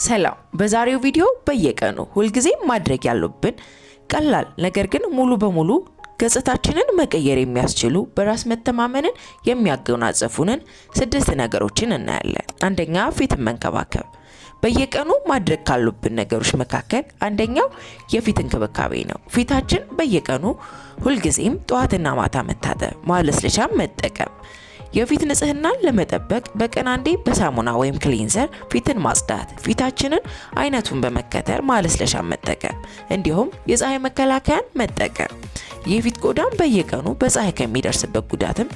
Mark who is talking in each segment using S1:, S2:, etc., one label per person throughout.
S1: ሰላም በዛሬው ቪዲዮ በየቀኑ ሁልጊዜም ማድረግ ያሉብን ቀላል ነገር ግን ሙሉ በሙሉ ገጽታችንን መቀየር የሚያስችሉ በራስ መተማመንን የሚያጎናጽፉንን 6 ነገሮችን እናያለን። አንደኛ ፊትን መንከባከብ። በየቀኑ ማድረግ ካሉብን ነገሮች መካከል አንደኛው የፊት እንክብካቤ ነው። ፊታችን በየቀኑ ሁልጊዜም ጠዋትና ማታ መታጠብ፣ ማለስለሻ መጠቀም። የፊት ንጽህናን ለመጠበቅ በቀን አንዴ በሳሙና ወይም ክሊንዘር ፊትን ማጽዳት፣ ፊታችንን አይነቱን በመከተል ማለስለሻ መጠቀም፣ እንዲሁም የፀሐይ መከላከያን መጠቀም። የፊት ቆዳን በየቀኑ በፀሐይ ከሚደርስበት ጉዳትም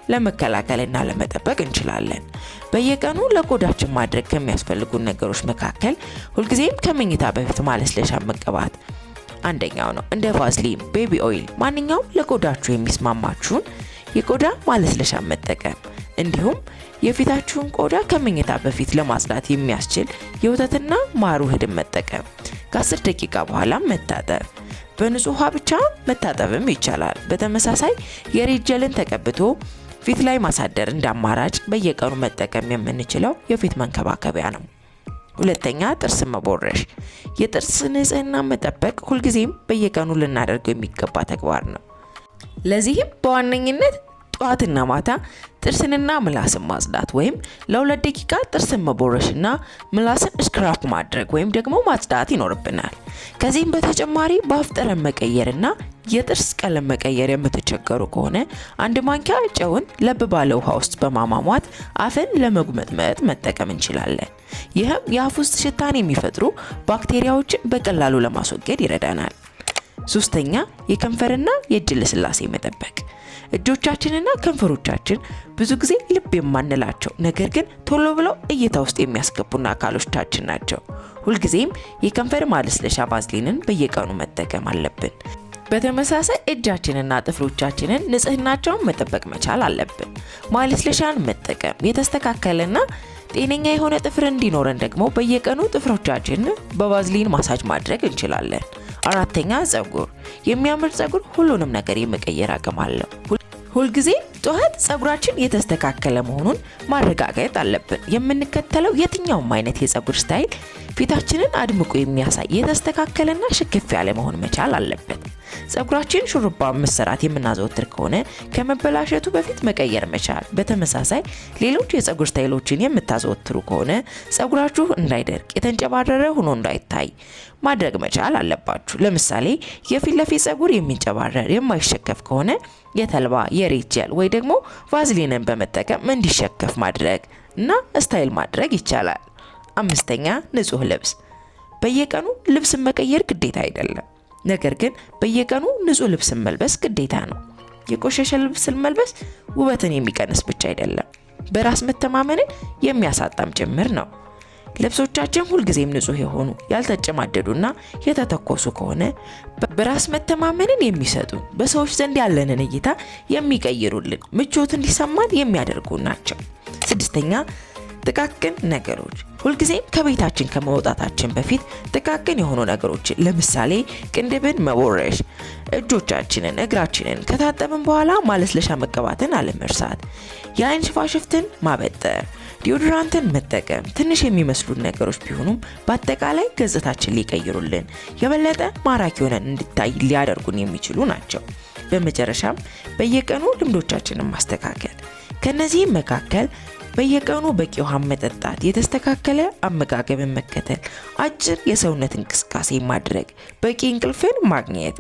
S1: ለመከላከልና ለመጠበቅ እንችላለን። በየቀኑ ለቆዳችን ማድረግ ከሚያስፈልጉን ነገሮች መካከል ሁልጊዜም ከመኝታ በፊት ማለስለሻ መቀባት አንደኛው ነው። እንደ ቫዝሊን፣ ቤቢ ኦይል፣ ማንኛውም ለቆዳችሁ የሚስማማችሁን የቆዳ ማለስለሻ መጠቀም፣ እንዲሁም የፊታችሁን ቆዳ ከመኝታ በፊት ለማጽዳት የሚያስችል የወተትና ማር ውህድን መጠቀም። ከ10 ደቂቃ በኋላ መታጠብ። በንጹህ ውሃ ብቻ መታጠብም ይቻላል። በተመሳሳይ የሬት ጀልን ተቀብቶ ፊት ላይ ማሳደር እንደ አማራጭ በየቀኑ መጠቀም የምንችለው የፊት መንከባከቢያ ነው። ሁለተኛ ጥርስን መቦረሽ። የጥርስ ንጽህና መጠበቅ ሁልጊዜም በየቀኑ ልናደርገው የሚገባ ተግባር ነው። ለዚህም በዋነኝነት ጠዋትና ማታ ጥርስንና ምላስን ማጽዳት ወይም ለ2 ደቂቃ ጥርስን መቦረሽና ምላስን ስክራፕ ማድረግ ወይም ደግሞ ማጽዳት ይኖርብናል። ከዚህም በተጨማሪ በአፍ ጠረን መቀየርና የጥርስ ቀለም መቀየር የምትቸገሩ ከሆነ 1 ማንኪያ ጨውን ለብ ባለ ውሃ ውስጥ በማሟሟት አፍን ለመጉመጥመጥ መጠቀም እንችላለን። ይህም የአፍ ውስጥ ሽታን የሚፈጥሩ ባክቴሪያዎችን በቀላሉ ለማስወገድ ይረዳናል። ሶስተኛ የከንፈርና የእጅ ልስላሴ መጠበቅ። እጆቻችንና ከንፈሮቻችን ብዙ ጊዜ ልብ የማንላቸው ነገር ግን ቶሎ ብለው እይታ ውስጥ የሚያስገቡና አካሎቻችን ናቸው። ሁልጊዜም የከንፈር ማለስለሻ ቫዝሊንን በየቀኑ መጠቀም አለብን። በተመሳሳይ እጃችንና ጥፍሮቻችንን ንጽህናቸውን መጠበቅ መቻል አለብን። ማለስለሻን መጠቀም የተስተካከለና ጤነኛ የሆነ ጥፍር እንዲኖረን ደግሞ በየቀኑ ጥፍሮቻችንን በቫዝሊን ማሳጅ ማድረግ እንችላለን። አራተኛ ፀጉር። የሚያምር ፀጉር ሁሉንም ነገር የመቀየር አቅም አለው። ሁልጊዜ ጠዋት ፀጉራችን የተስተካከለ መሆኑን ማረጋገጥ አለብን። የምንከተለው የትኛውም አይነት የፀጉር ስታይል ፊታችንን አድምቆ የሚያሳይ የተስተካከለና ሽክፍ ያለ መሆን መቻል አለበት። ፀጉራችን ሹሩባ መሰራት የምናዘወትር ከሆነ ከመበላሸቱ በፊት መቀየር መቻል። በተመሳሳይ ሌሎች የፀጉር ስታይሎችን የምታዘወትሩ ከሆነ ፀጉራችሁ እንዳይደርቅ የተንጨባረረ ሆኖ እንዳይታይ ማድረግ መቻል አለባችሁ። ለምሳሌ የፊት ለፊት ፀጉር የሚንጨባረር የማይሸከፍ ከሆነ የተልባ የሬት ጀል ወይ ደግሞ ቫዝሊንን በመጠቀም እንዲሸከፍ ማድረግ እና ስታይል ማድረግ ይቻላል። አምስተኛ ንጹህ ልብስ። በየቀኑ ልብስን መቀየር ግዴታ አይደለም፣ ነገር ግን በየቀኑ ንጹህ ልብስን መልበስ ግዴታ ነው። የቆሸሸ ልብስን መልበስ ውበትን የሚቀንስ ብቻ አይደለም፣ በራስ መተማመንን የሚያሳጣም ጭምር ነው። ልብሶቻችን ሁልጊዜም ንጹህ የሆኑ ያልተጨማደዱና የተተኮሱ ከሆነ በራስ መተማመንን የሚሰጡን፣ በሰዎች ዘንድ ያለንን እይታ የሚቀይሩልን፣ ምቾት እንዲሰማን የሚያደርጉ ናቸው። ስድስተኛ ጥቃቅን ነገሮች። ሁልጊዜም ከቤታችን ከመውጣታችን በፊት ጥቃቅን የሆኑ ነገሮችን ለምሳሌ ቅንድብን መቦረሽ፣ እጆቻችንን እግራችንን ከታጠብን በኋላ ማለስለሻ መቀባትን አለመርሳት፣ የአይን ሽፋሽፍትን ማበጠር፣ ዲዮድራንትን መጠቀም ትንሽ የሚመስሉን ነገሮች ቢሆኑም በአጠቃላይ ገጽታችን ሊቀይሩልን የበለጠ ማራኪ ሆነን እንድታይ ሊያደርጉን የሚችሉ ናቸው። በመጨረሻም በየቀኑ ልምዶቻችንን ማስተካከል። ከነዚህም መካከል በየቀኑ በቂ ውሃ መጠጣት፣ የተስተካከለ አመጋገብን መከተል፣ አጭር የሰውነት እንቅስቃሴ ማድረግ፣ በቂ እንቅልፍን ማግኘት፣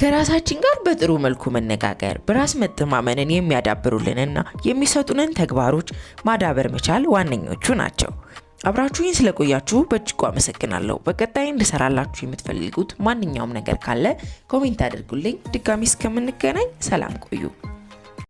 S1: ከራሳችን ጋር በጥሩ መልኩ መነጋገር በራስ መተማመንን የሚያዳብሩልንና የሚሰጡንን ተግባሮች ማዳበር መቻል ዋነኞቹ ናቸው። አብራችሁኝ ስለቆያችሁ በእጅጉ አመሰግናለሁ። በቀጣይ እንድሰራላችሁ የምትፈልጉት ማንኛውም ነገር ካለ ኮሜንት አድርጉልኝ። ድጋሚ እስከምንገናኝ ሰላም ቆዩ።